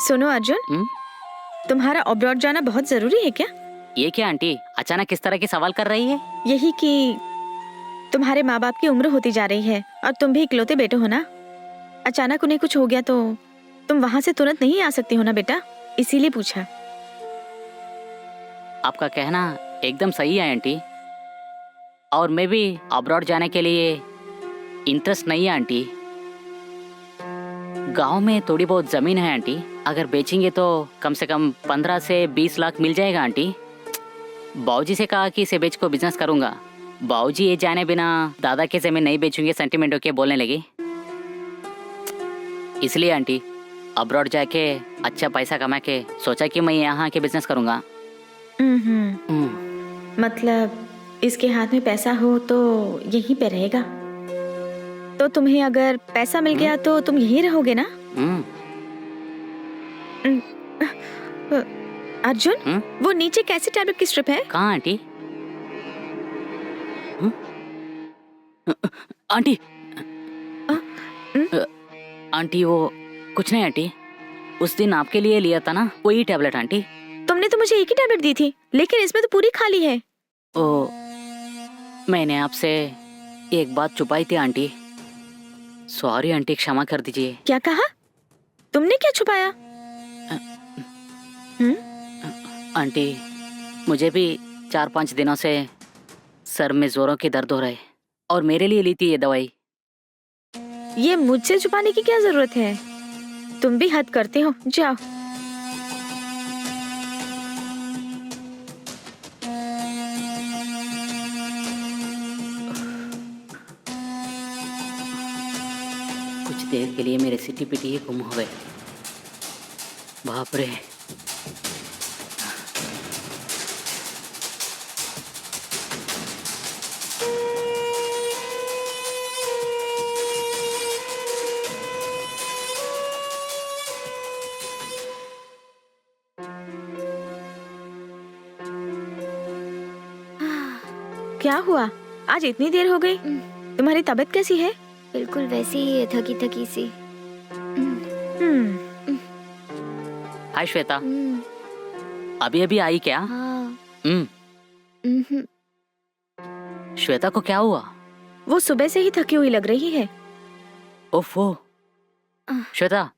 सुनो अर्जुन, तुम्हारा अब्रॉड जाना बहुत जरूरी है क्या? ये क्या आंटी, अचानक किस तरह के सवाल कर रही है? यही कि तुम्हारे माँ बाप की उम्र होती जा रही है और तुम भी इकलौते बेटे हो ना। अचानक उन्हें कुछ हो गया तो तुम वहाँ से तुरंत नहीं आ सकती हो ना बेटा, इसीलिए पूछा। आपका कहना एकदम सही है आंटी, और मैं भी अब्रॉड जाने के लिए इंटरेस्ट नहीं है आंटी। गांव में थोड़ी बहुत जमीन है आंटी, अगर बेचेंगे तो कम से कम 15 से 20 लाख मिल जाएगा आंटी। बाऊजी से कहा कि इसे बेच को बिजनेस करूंगा। बाऊजी ये जाने बिना दादा की जमीन नहीं बेचूंगे सेंटिमेंट के बोलने लगी। इसलिए आंटी अब्रॉड जाके अच्छा पैसा कमा के सोचा कि मैं यहाँ के बिजनेस करूंगा। मतलब इसके हाथ में पैसा हो तो यहीं पे रहेगा। तो तुम्हें अगर पैसा मिल गया तो तुम यहीं रहोगे ना? अर्जुन, वो नीचे कैसे टैबलेट की स्ट्रिप है? कहाँ आंटी? आंटी आंटी वो कुछ नहीं आंटी, उस दिन आपके लिए लिया था ना वही टैबलेट आंटी। तुमने तो मुझे एक ही टैबलेट दी थी, लेकिन इसमें तो पूरी खाली है। ओ, मैंने आपसे एक बात छुपाई थी आंटी। सॉरी आंटी, क्षमा कर दीजिए। क्या कहा? तुमने क्या छुपाया? आंटी, मुझे भी 4-5 दिनों से सर में जोरों की दर्द हो रहा है और मेरे लिए ली थी ये दवाई। ये मुझसे छुपाने की क्या जरूरत है? तुम भी हद करते हो, जाओ। कुछ देर के लिए मेरे सिटी पिटी गुम हो गए। बाप रे। क्या हुआ? आज इतनी देर हो गई। तुम्हारी तबीयत कैसी है? बिल्कुल वैसी ही है, थकी थकी सी। हाय श्वेता, अभी अभी आई क्या? हाँ। श्वेता को क्या हुआ? वो सुबह से ही थकी हुई लग रही है। ओफो। श्वेता,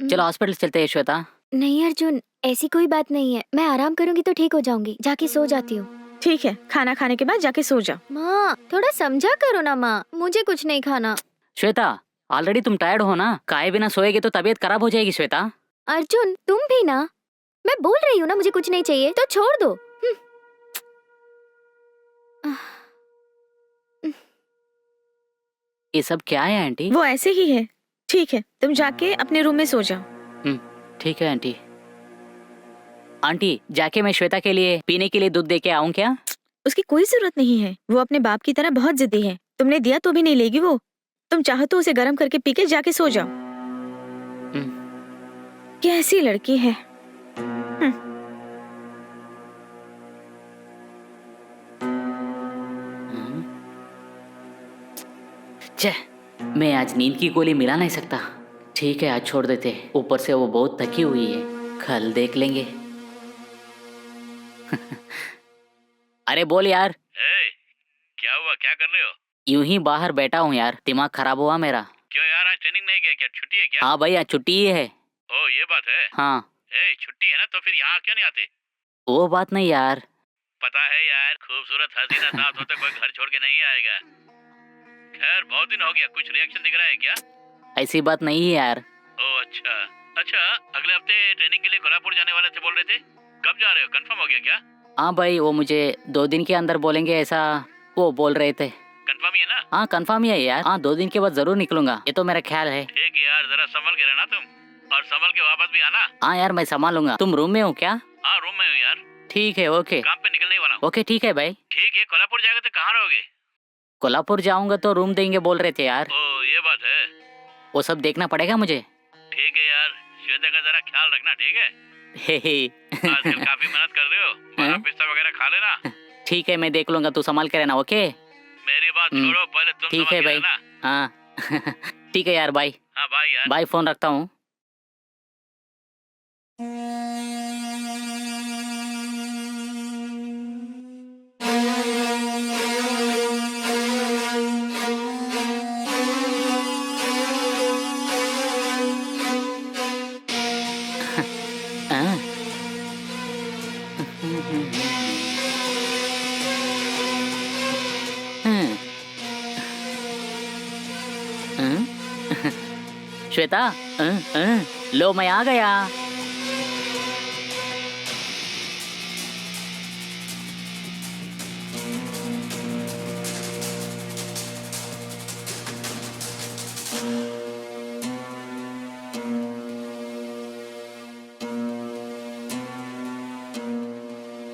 चलो हॉस्पिटल चलते हैं। श्वेता, नहीं अर्जुन, ऐसी कोई बात नहीं है, मैं आराम करूंगी तो ठीक हो जाऊंगी। जाके सो जाती हूँ। ठीक है, खाना खाने के बाद जाके सो जाओ। माँ थोड़ा समझा करो ना माँ, मुझे कुछ नहीं खाना। श्वेता, ऑलरेडी तुम टायर्ड हो ना, खाए बिना सोएगे तो तबीयत खराब हो जाएगी। श्वेता, अर्जुन तुम भी ना, मैं बोल रही हूँ ना मुझे कुछ नहीं चाहिए तो छोड़ दो। ये सब क्या है आंटी? वो ऐसे ही है। ठीक है, तुम जाके अपने रूम में सो जाओ। ठीक है आंटी। आंटी, जाके मैं श्वेता के लिए पीने के लिए दूध दे के आऊं क्या? उसकी कोई जरूरत नहीं है, वो अपने बाप की तरह बहुत जिद्दी है। तुमने दिया तो भी नहीं लेगी वो। तुम चाहो तो उसे गर्म करके पी के जाके सो जाओ। कैसी लड़की है। मैं आज नींद की गोली मिला नहीं सकता। ठीक है, आज छोड़ देते। ऊपर से वो बहुत थकी हुई है, कल देख लेंगे। अरे बोल यार। क्या हुआ, क्या कर रहे हो? यूं ही बाहर बैठा हूँ यार, दिमाग खराब हुआ मेरा। क्यों यार, आज ट्रेनिंग नहीं गया क्या? छुट्टी है क्या? हाँ भाई, आज छुट्टी ही है। ओ ये बात है। हाँ। छुट्टी है ना, तो फिर यहाँ क्यों नहीं आते? वो बात नहीं यार। पता है यार, खूबसूरत हसीना साथ होते कोई घर छोड़ के नहीं आएगा। खैर बहुत दिन हो गया, कुछ रिएक्शन दिख रहा है क्या? ऐसी बात नहीं है यार। ओ अच्छा। अगले हफ्ते ट्रेनिंग के लिए कोल्हापुर जाने वाले थे, बोल रहे थे। कब जा रहे हो, कंफर्म हो गया क्या? हाँ भाई, वो मुझे 2 दिन के अंदर बोलेंगे ऐसा वो बोल रहे थे। कंफर्म ही है ना? हाँ कंफर्म ही है यार। हाँ 2 दिन के बाद जरूर निकलूंगा, ये तो मेरा ख्याल है। ठीक है यार, जरा संभल के रहना तुम, और संभल के वापस भी आना। हाँ यार, मैं संभालूंगा। तुम रूम में हो क्या? हाँ रूम में हूँ यार। ठीक है, ओके। काम पे निकलने वाला हूँ। ओके ठीक है भाई। ठीक है, कोल्हापुर जाएगा तो कहाँ रहोगे? कोल्हापुर जाऊंगा तो रूम देंगे बोल रहे थे यार। ओ ये बात है। वो सब देखना पड़ेगा मुझे। ठीक है यार, श्वेता का जरा ख्याल रखना, ठीक है? आजकल काफी मेहनत कर रहे हो, बर्फ पिस्ता वगैरह खा लेना। ठीक है, मैं देख लूंगा, तू संभाल के रहना। ओके मेरी बात छोड़ो, पहले तुम ठीक है भाई। हाँ ठीक है यार, बाय। हाँ बाय यार। बाय, फोन रखता हूँ। श्वेता, लो मैं आ गया।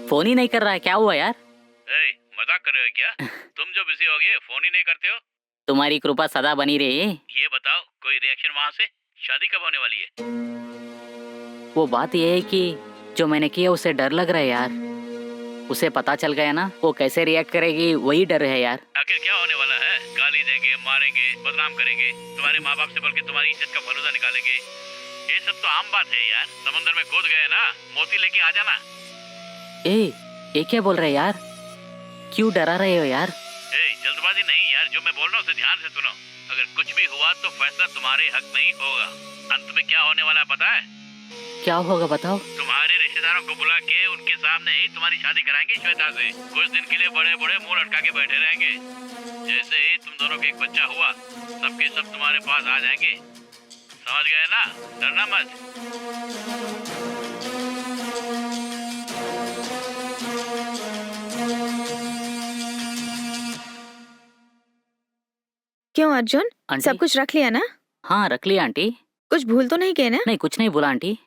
फोन ही नहीं कर रहा है, क्या हुआ यार? मजाक कर रहे हो क्या? तुम जो बिजी हो गए, फोन ही नहीं करते हो। तुम्हारी कृपा सदा बनी रहे। ये बताओ, कोई रिएक्शन वहाँ से? शादी कब होने वाली है? वो बात ये है कि जो मैंने किया उसे डर लग रहा है यार। उसे पता चल गया ना, वो कैसे रिएक्ट करेगी वही डर है यार। आखिर क्या होने वाला है? गाली देंगे, मारेंगे, बदनाम करेंगे, तुम्हारे माँ बाप से बल्कि तुम्हारी इज्जत का फलूदा निकालेंगे। ये सब तो आम बात है यार। समुद्र में कूद गए ना, मोती लेके आ जाना। ये क्या बोल रहे यार? क्यों डरा रहे हो यार? जल्दबाजी नहीं यार, जो मैं बोल रहा हूँ उसे ध्यान से सुनो। अगर कुछ भी हुआ तो फैसला तुम्हारे हक में ही होगा। अंत में क्या होने वाला है पता है? क्या होगा बताओ? तुम्हारे रिश्तेदारों को बुला के उनके सामने ही तुम्हारी शादी कराएंगे श्वेता से। कुछ दिन के लिए बड़े बड़े मुंह लटका के बैठे रहेंगे। जैसे ही तुम दोनों का एक बच्चा हुआ, सबके सब तुम्हारे पास आ जाएंगे। समझ गए ना? डरना मत। क्यों अर्जुन, आंटी? सब कुछ रख लिया ना? हाँ रख लिया आंटी। कुछ भूल तो नहीं गए ना? नहीं कुछ नहीं बोला आंटी।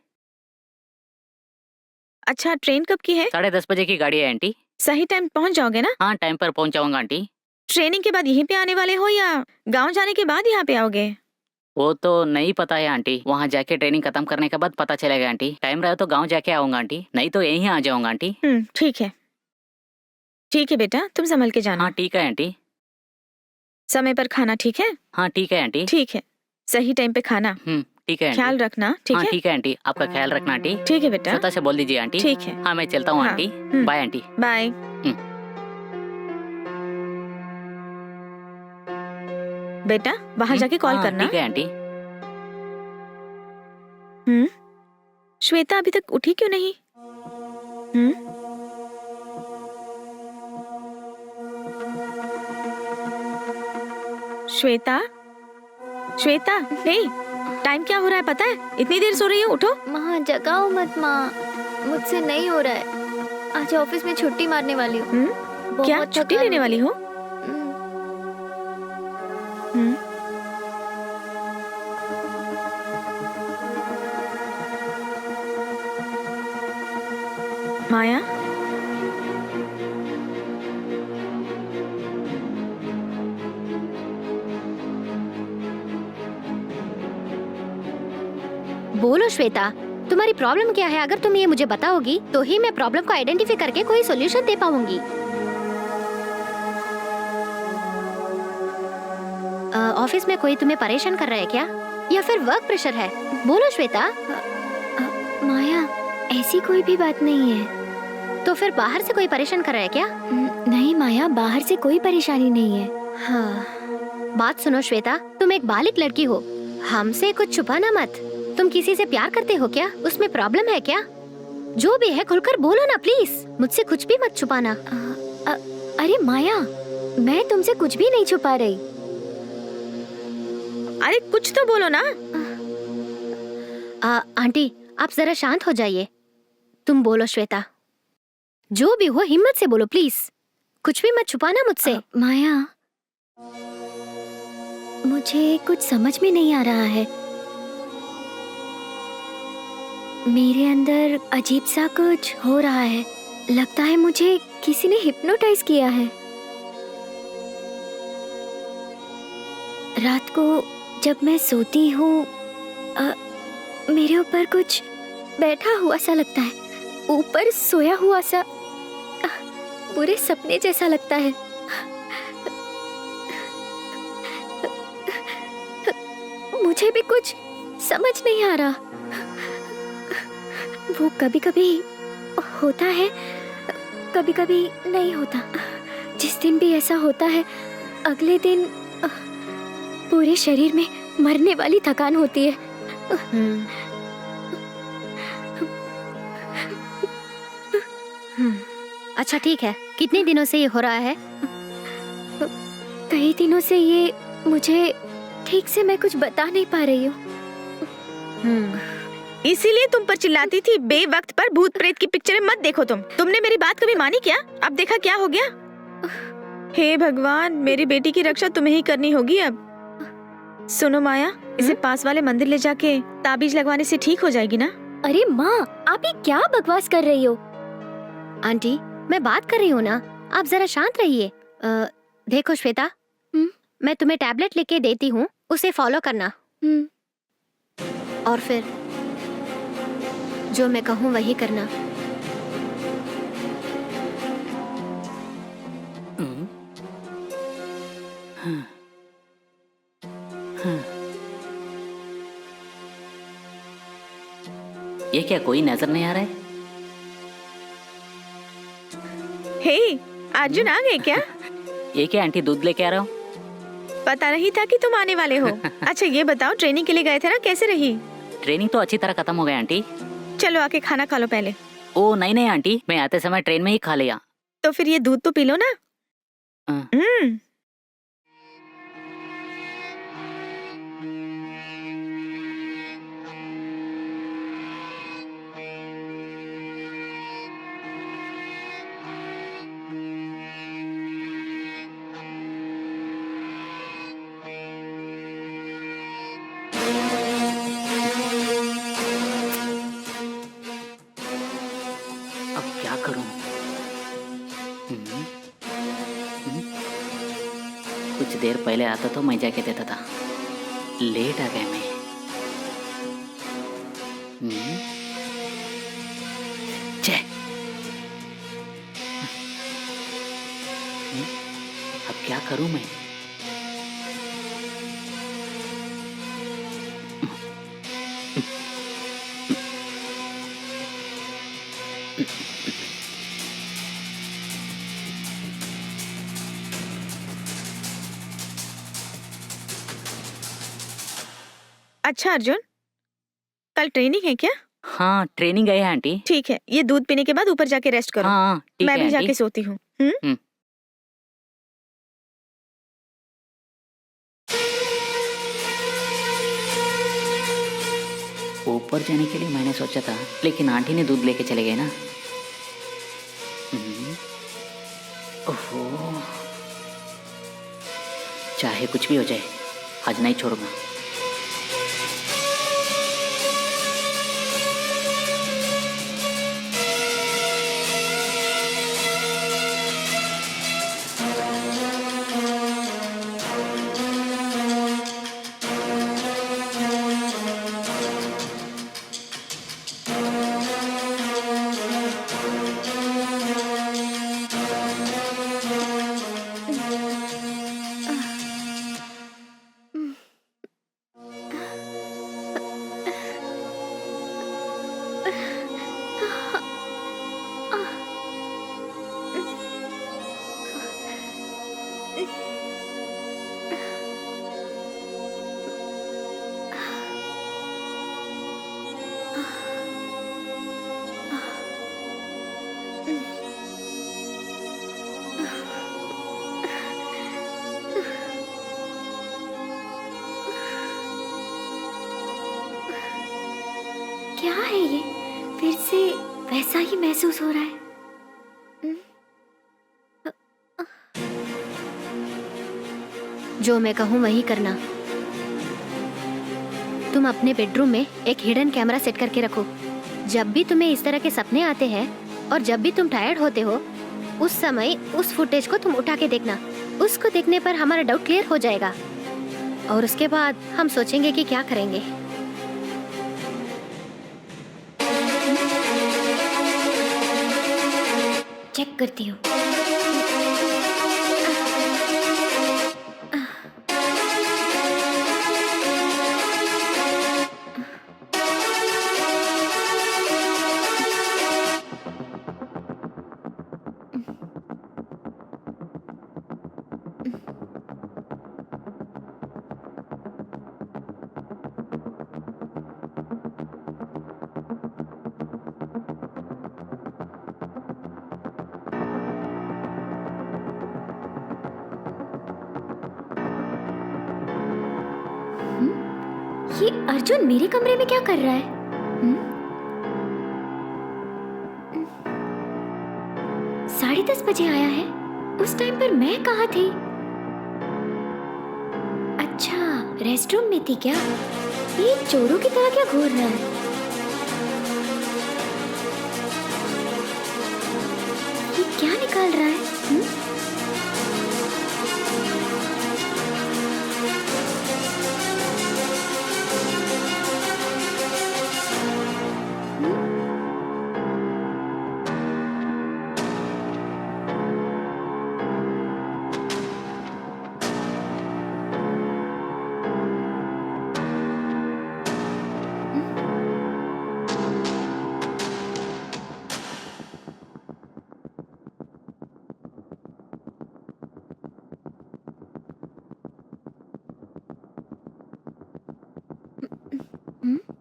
अच्छा, ट्रेन कब की है? 10:30 बजे की गाड़ी है आंटी। सही टाइम पहुंच जाओगे ना? हाँ टाइम पर पहुंच जाऊंगा आंटी। ट्रेनिंग के बाद यहीं पे आने वाले हो या गांव जाने के बाद यहाँ पे आओगे? वो तो नहीं पता है आंटी, वहाँ जाके ट्रेनिंग खत्म करने के बाद पता चलेगा आंटी। टाइम रहे तो गाँव जाके आऊंगा आंटी, नहीं तो यहीं आ जाऊंगा आंटी। ठीक है। ठीक है बेटा, तुम संभल के जाना। हाँ ठीक है आंटी। समय पर खाना, ठीक है? हाँ ठीक है आंटी। ठीक है, सही टाइम पे खाना। ठीक है आंटी। ख्याल रखना, ठीक हाँ है? ठीक है आंटी, आपका ख्याल रखना आंटी। ठीक है बेटा। श्वेता से बोल दीजिए आंटी। ठीक है। हाँ मैं चलता हूँ हाँ, आंटी। Bye aunty. बाय। बेटा वहां जाके कॉल हाँ, करना। ठीक है आंटी। श्वेता अभी तक उठी क्यों नहीं? श्वेता, श्वेता, हे, टाइम क्या हो रहा है पता है? इतनी देर सो रही है, उठो। माँ जगाओ मत माँ, मुझसे नहीं हो रहा है। आज ऑफिस में छुट्टी मारने वाली हूँ। क्या बहुत छुट्टी थकान लेने हो वाली हो? माया, बोलो श्वेता, तुम्हारी प्रॉब्लम क्या है? अगर तुम ये मुझे बताओगी तो ही मैं प्रॉब्लम को आइडेंटिफाई करके कोई सॉल्यूशन दे पाऊंगी। ऑफिस में कोई तुम्हें परेशान कर रहा है क्या, या फिर वर्क प्रेशर है? बोलो श्वेता। माया, ऐसी कोई भी बात नहीं है। तो फिर बाहर से कोई परेशान कर रहा है क्या? नहीं माया, बाहर से कोई परेशानी नहीं है। हाँ, बात सुनो श्वेता, तुम एक बालिग लड़की हो, हमसे कुछ छुपाना मत। तुम किसी से प्यार करते हो क्या? उसमें प्रॉब्लम है क्या? जो भी है खुलकर बोलो ना प्लीज, मुझसे कुछ भी मत छुपाना। अरे माया, मैं तुमसे कुछ भी नहीं छुपा रही। अरे कुछ तो बोलो ना। आंटी आप जरा शांत हो जाइए। तुम बोलो श्वेता, जो भी हो हिम्मत से बोलो प्लीज, कुछ भी मत छुपाना मुझसे। माया, मुझे कुछ समझ में नहीं आ रहा है। मेरे अंदर अजीब सा कुछ हो रहा है। लगता है मुझे किसी ने हिप्नोटाइज किया है। रात को जब मैं सोती हूँ, मेरे ऊपर कुछ बैठा हुआ सा लगता है, ऊपर सोया हुआ सा, पूरे सपने जैसा लगता है। मुझे भी कुछ समझ नहीं आ रहा। वो कभी कभी होता है, कभी कभी नहीं होता। जिस दिन भी ऐसा होता है, अगले दिन पूरे शरीर में मरने वाली थकान होती है। अच्छा ठीक है, कितने दिनों से ये हो रहा है? कई दिनों से ये मुझे ठीक से मैं कुछ बता नहीं पा रही हूँ। इसीलिए तुम पर चिल्लाती थी, बेवक्त पर भूत प्रेत की पिक्चरें मत देखो। तुमने मेरी बात कभी मानी क्या? अब देखा क्या हो गया। हे भगवान, मेरी बेटी की रक्षा तुम्हें ही करनी होगी अब। सुनो माया, इसे पास वाले मंदिर ले जाके ताबीज लगवाने से ठीक हो जाएगी ना? अरे माँ, आप ये क्या बकवास कर रही हो? आंटी मैं बात कर रही हूँ ना, आप जरा शांत रहिए। देखो श्वेता, मैं तुम्हें टैबलेट लेके देती हूँ, उसे फॉलो करना। और फिर जो मैं कहूँ वही करना। ये क्या कोई नजर नहीं आ रहा है? हे, अर्जुन आ गए क्या? ये क्या आंटी दूध लेके आ रहा हूँ? पता नहीं था कि तुम आने वाले हो। अच्छा ये बताओ, ट्रेनिंग के लिए गए थे ना, कैसे रही? ट्रेनिंग तो अच्छी तरह खत्म हो गई आंटी। चलो आके खाना खा लो पहले। ओ नहीं नहीं आंटी, मैं आते समय ट्रेन में ही खा लिया। तो फिर ये दूध तो पी लो ना। हाँ। अब क्या करूं? कुछ देर पहले आता तो मैं जाके देता था। लेट आ गया मैं। छे। अब क्या करूं मैं? अच्छा अर्जुन, कल ट्रेनिंग है क्या? हाँ ट्रेनिंग गए हैं आंटी। ठीक है, ये दूध पीने के बाद ऊपर जाके रेस्ट करो। हाँ ठीक मैं है भी जाके आंटी। सोती हूँ। ऊपर जाने के लिए मैंने सोचा था, लेकिन आंटी ने दूध लेके चले गए ना। ओहो, चाहे कुछ भी हो जाए, आज नहीं छोड़ूंगा। क्या है ये? फिर से वैसा ही महसूस हो रहा है। जो मैं कहूँ वही करना। तुम अपने बेडरूम में एक हिडन कैमरा सेट करके रखो। जब भी तुम्हें इस तरह के सपने आते हैं और जब भी तुम टायर्ड होते हो, उस समय उस फुटेज को तुम उठा के देखना। उसको देखने पर हमारा डाउट क्लियर हो जाएगा और उसके बाद हम सोचेंगे कि क्या करेंगे। चेक करती हूँ। ये अर्जुन मेरे कमरे में क्या कर रहा है? 10:30 बजे आया है। उस टाइम पर मैं कहाँ थी? अच्छा, रेस्टरूम में थी क्या? ये चोरों की तरह क्या घूर रहा है? ये क्या निकाल रहा है? हम्म?